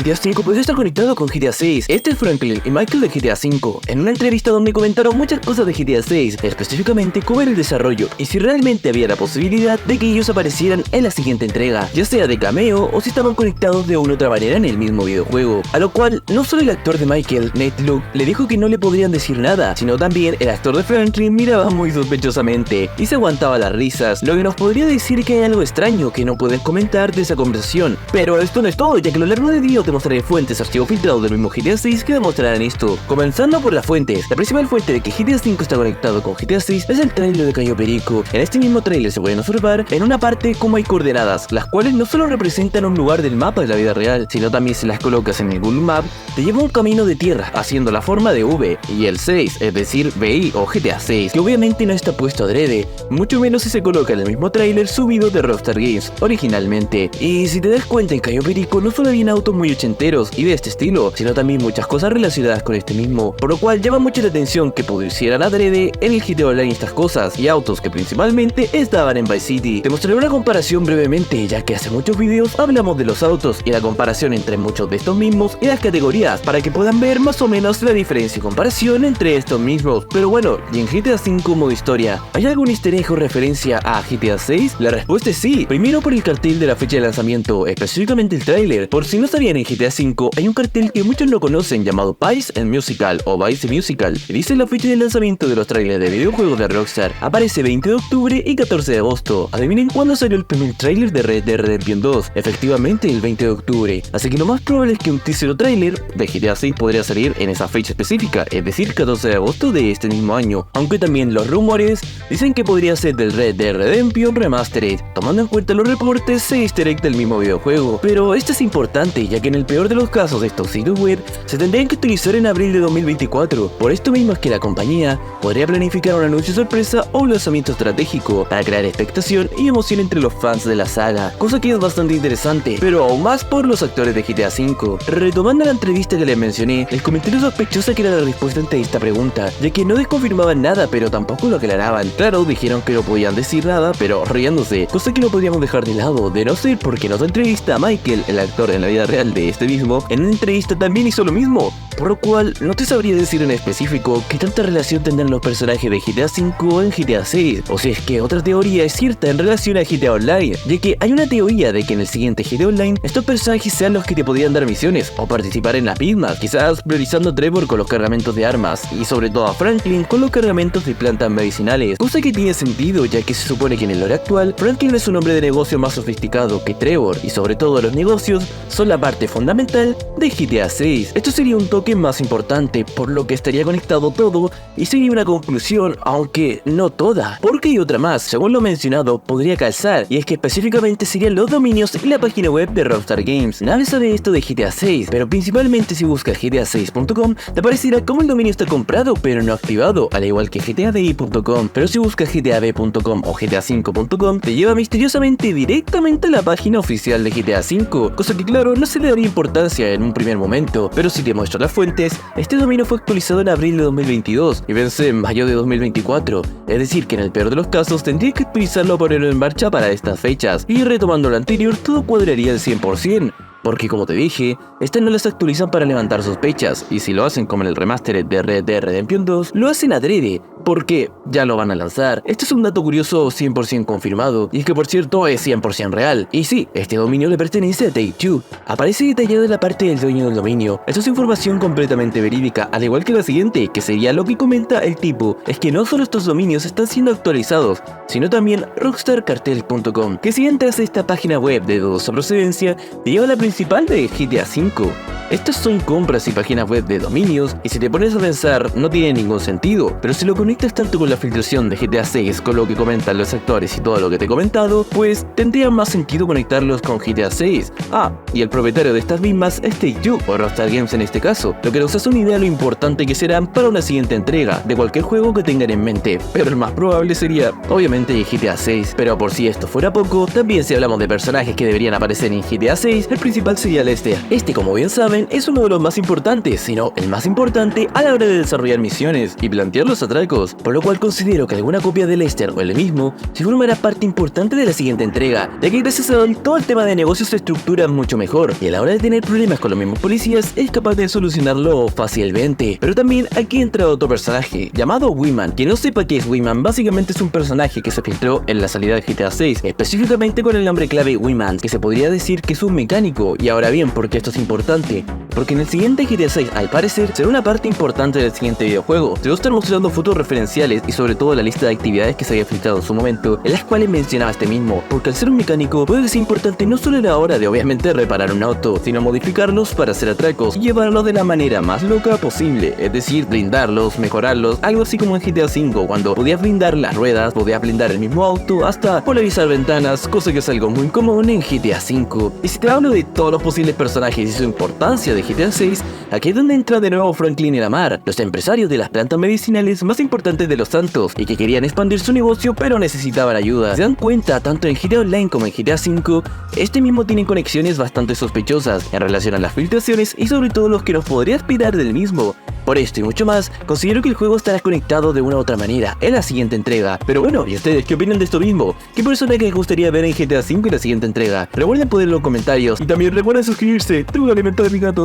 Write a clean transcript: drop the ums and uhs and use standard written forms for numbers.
GTA 5 podría estar conectado con GTA 6. Este es Franklin y Michael de GTA 5, en una entrevista donde comentaron muchas cosas de GTA 6, específicamente cómo era el desarrollo y si realmente había la posibilidad de que ellos aparecieran en la siguiente entrega, ya sea de cameo o si estaban conectados de una u otra manera en el mismo videojuego. A lo cual, no solo el actor de Michael, Nate Luke, le dijo que no le podrían decir nada, sino también el actor de Franklin miraba muy sospechosamente y se aguantaba las risas, lo que nos podría decir que hay algo extraño que no puedes comentar de esa conversación. Pero esto no es todo, ya que a lo largo del video te mostraré fuentes, archivos filtrados del mismo GTA 6 que demostrarán esto. Comenzando por las fuentes, la principal fuente de que GTA 5 está conectado con GTA 6 es el trailer de Cayo Perico. En este mismo trailer se pueden observar en una parte cómo hay coordenadas, las cuales no solo representan un lugar del mapa de la vida real, sino también si las colocas en el Google Map, te lleva un camino de tierra haciendo la forma de V, y el 6, es decir, VI o GTA 6, que obviamente no está puesto adrede, mucho menos si se coloca en el mismo trailer subido de Rockstar Games originalmente. Y si te das cuenta, en Cayo Perico no solo habían autos muy ochenteros y de este estilo, sino también muchas cosas relacionadas con este mismo, por lo cual llama mucho la atención que pusieran adrede en el GTA Online estas cosas y autos que principalmente estaban en Vice City. Te mostraré una comparación brevemente, ya que hace muchos videos hablamos de los autos y la comparación entre muchos de estos mismos y las categorías, para que puedan ver más o menos la diferencia y comparación entre estos mismos. Pero bueno, y en GTA 5 modo historia, ¿hay algún easter egg o referencia a GTA 6? La respuesta es sí, primero por el cartel de la fecha de lanzamiento, específicamente el tráiler. Por si no sabían, en GTA 5 hay un cartel que muchos no conocen llamado Vice and Musical o Vice Musical, y dice la fecha de lanzamiento de los trailers de videojuegos de Rockstar. Aparece 20 de octubre y 14 de agosto. Adivinen cuándo salió el primer trailer de Red Dead Redemption 2, efectivamente el 20 de octubre. Así que lo más probable es que un teaser o trailer de GTA 6 podría salir en esa fecha específica, es decir, 14 de agosto de este mismo año. Aunque también los rumores dicen que podría ser del Red Dead Redemption Remastered, tomando en cuenta los reportes e easter egg del mismo videojuego. Pero esto es importante, ya que en el peor de los casos estos sitios web se tendrían que utilizar en abril de 2024. Por esto mismo es que la compañía podría planificar un anuncio sorpresa o un lanzamiento estratégico para crear expectación y emoción entre los fans de la saga, cosa que es bastante interesante, pero aún más por los actores de GTA 5. Retomando la entrevista que les mencioné, les comenté lo sospechosa que era la respuesta ante esta pregunta, ya que no desconfirmaban nada pero tampoco lo aclaraban. Claro, dijeron que no podían decir nada, pero riéndose, cosa que no podríamos dejar de lado, de no ser porque en otra entrevista Michael, el actor en la vida real de este mismo, en una entrevista también hizo lo mismo, por lo cual no te sabría decir en específico qué tanta relación tendrán los personajes de GTA 5 en GTA 6, o si es que otra teoría es cierta en relación a GTA Online, ya que hay una teoría de que en el siguiente GTA Online estos personajes sean los que te podrían dar misiones o participar en las mismas, quizás priorizando a Trevor con los cargamentos de armas y sobre todo a Franklin con los cargamentos de plantas medicinales, cosa que tiene sentido ya que se supone que en el lore actual Franklin es un hombre de negocio más sofisticado que Trevor y sobre todo los negocios son la parte fundamental de GTA 6. Esto sería un toque más importante, por lo que estaría conectado todo y sería una conclusión, aunque no toda, porque hay otra más, según lo mencionado podría calzar, y es que específicamente serían los dominios y la página web de Rockstar Games. Nadie sabe esto de GTA 6, pero principalmente si buscas GTA6.com te aparecerá como el dominio está comprado pero no activado, al igual que GTADI.com, pero si buscas GTAB.com o GTA5.com te lleva misteriosamente directamente a la página oficial de GTA 5, cosa que claro no se le daría importancia en un primer momento, pero si te muestro las fuentes, este dominio fue actualizado en abril de 2022 y vence en mayo de 2024, es decir que en el peor de los casos tendría que utilizarlo o ponerlo en marcha para estas fechas, y retomando lo anterior todo cuadraría al 100%. Porque como te dije, estas no las actualizan para levantar sospechas, y si lo hacen como en el remaster de Red Dead Redemption 2, lo hacen adrede, porque ya lo van a lanzar. Este es un dato curioso 100% confirmado, y es que por cierto es 100% real. Y sí, este dominio le pertenece a Take-Two. Aparece detallado en la parte del dueño del dominio. Esto es información completamente verídica, al igual que la siguiente, que sería lo que comenta el tipo. Es que no solo estos dominios están siendo actualizados, sino también rockstarcartel.com, que si entras a esta página web de dudosa procedencia, te lleva a la principal de GTA 5. Estas son compras y páginas web de dominios, y si te pones a pensar no tiene ningún sentido, pero si lo conectas tanto con la filtración de GTA 6 con lo que comentan los actores y todo lo que te he comentado, pues tendría más sentido conectarlos con GTA 6. Ah, y el propietario de estas mismas es Take-Two o Rockstar Games en este caso, lo que nos hace una idea de lo importante que serán para una siguiente entrega de cualquier juego que tengan en mente, pero el más probable sería obviamente GTA 6. Pero por si esto fuera poco, también si hablamos de personajes que deberían aparecer en GTA 6, el principal sería Lester. Este, como bien saben, online es uno de los más importantes, sino el más importante a la hora de desarrollar misiones y plantear los atracos, por lo cual considero que alguna copia de Lester o el mismo se formará parte importante de la siguiente entrega, ya que gracias a él todo el tema de negocios se estructura mucho mejor y a la hora de tener problemas con los mismos policías es capaz de solucionarlo fácilmente. Pero también aquí entra otro personaje llamado Wingman. Quien no sepa qué es Wingman, básicamente es un personaje que se filtró en la salida de GTA 6, específicamente con el nombre clave Wingman, que se podría decir que es un mecánico. Y ahora bien, ¿por qué esto es importante? Porque en el siguiente GTA 6, al parecer, será una parte importante del siguiente videojuego. Se va a estar mostrando fotos referenciales y sobre todo la lista de actividades que se había filtrado en su momento, en las cuales mencionaba este mismo, porque al ser un mecánico puede ser importante no solo a la hora de obviamente reparar un auto, sino modificarlos para hacer atracos y llevarlos de la manera más loca posible, es decir, blindarlos, mejorarlos, algo así como en GTA 5, cuando podías blindar las ruedas, podías blindar el mismo auto, hasta polarizar ventanas, cosa que es algo muy común en GTA 5. Y si te hablo de todos los posibles personajes y su importancia de GTA 6, aquí es donde entra de nuevo Franklin y Lamar, los empresarios de las plantas medicinales más importantes de Los Santos y que querían expandir su negocio pero necesitaban ayuda. Se dan cuenta, tanto en GTA Online como en GTA 5, este mismo tiene conexiones bastante sospechosas en relación a las filtraciones y sobre todo los que nos podría aspirar del mismo. Por esto y mucho más, considero que el juego estará conectado de una u otra manera en la siguiente entrega. Pero bueno, ¿y ustedes qué opinan de esto mismo? ¿Qué personaje les gustaría ver en GTA 5 en la siguiente entrega? Recuerden ponerlo en los comentarios y también recuerden suscribirse. Tengo que alimentar a mis gatos.